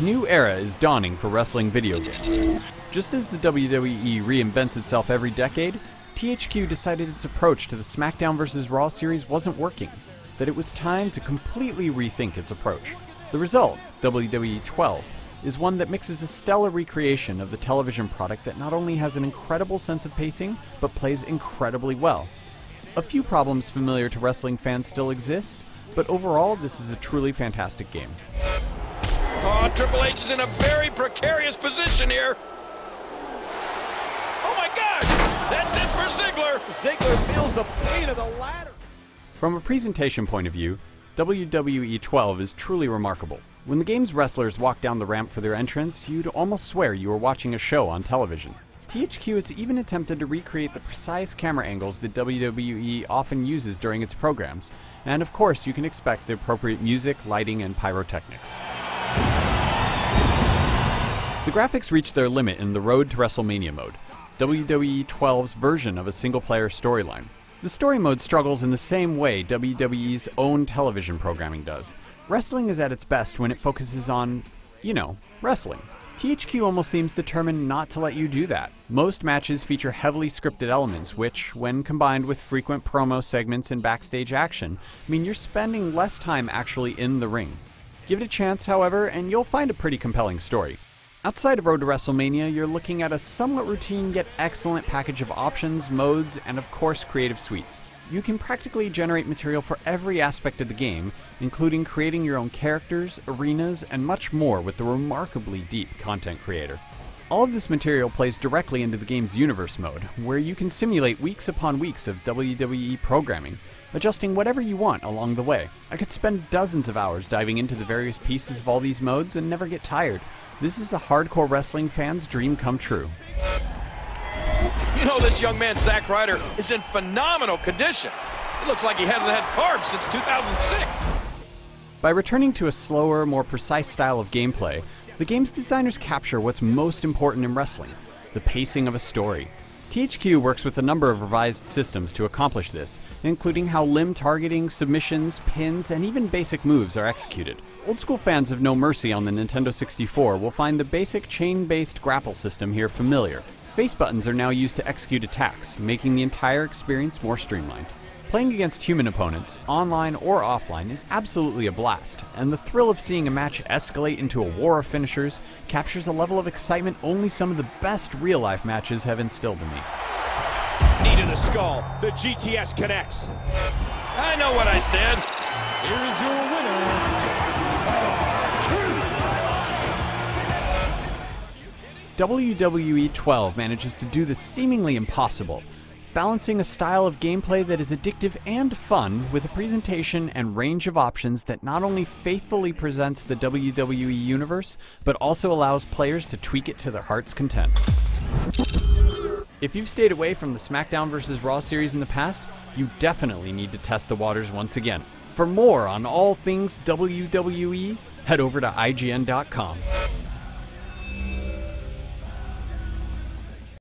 A new era is dawning for wrestling video games. Just as the WWE reinvents itself every decade, THQ decided its approach to the SmackDown vs. Raw series wasn't working, that it was time to completely rethink its approach. The result, WWE 12, is one that mixes a stellar recreation of the television product that not only has an incredible sense of pacing, but plays incredibly well. A few problems familiar to wrestling fans still exist, but overall this is a truly fantastic game. Oh, Triple H is in a very precarious position here. Oh my gosh! That's it for Ziggler! Ziggler feels the pain of the ladder. From a presentation point of view, WWE 12 is truly remarkable. When the game's wrestlers walk down the ramp for their entrance, you'd almost swear you were watching a show on television. THQ has even attempted to recreate the precise camera angles that WWE often uses during its programs, and of course you can expect the appropriate music, lighting, and pyrotechnics. The graphics reach their limit in the Road to WrestleMania mode, WWE 12's version of a single-player storyline. The story mode struggles in the same way WWE's own television programming does. Wrestling is at its best when it focuses on, wrestling. THQ almost seems determined not to let you do that. Most matches feature heavily scripted elements which, when combined with frequent promo segments and backstage action, mean you're spending less time actually in the ring. Give it a chance, however, and you'll find a pretty compelling story. Outside of Road to WrestleMania, you're looking at a somewhat routine yet excellent package of options, modes, and of course creative suites. You can practically generate material for every aspect of the game, including creating your own characters, arenas, and much more with the remarkably deep content creator. All of this material plays directly into the game's universe mode, where you can simulate weeks upon weeks of WWE programming, adjusting whatever you want along the way. I could spend dozens of hours diving into the various pieces of all these modes and never get tired. This is a hardcore wrestling fan's dream come true. You know, this young man, Zack Ryder, is in phenomenal condition. It looks like he hasn't had carbs since 2006. By returning to a slower, more precise style of gameplay, the game's designers capture what's most important in wrestling, the pacing of a story. THQ works with a number of revised systems to accomplish this, including how limb targeting, submissions, pins, and even basic moves are executed. Old school fans of No Mercy on the Nintendo 64 will find the basic chain-based grapple system here familiar. Face buttons are now used to execute attacks, making the entire experience more streamlined. Playing against human opponents, online or offline, is absolutely a blast, and the thrill of seeing a match escalate into a war of finishers captures a level of excitement only some of the best real-life matches have instilled in me. Knee to the skull, the GTS connects. I know what I said. Here is your winner, WWE 12 manages to do the seemingly impossible, balancing a style of gameplay that is addictive and fun with a presentation and range of options that not only faithfully presents the WWE universe, but also allows players to tweak it to their heart's content. If you've stayed away from the SmackDown vs. Raw series in the past, you definitely need to test the waters once again. For more on all things WWE, head over to IGN.com.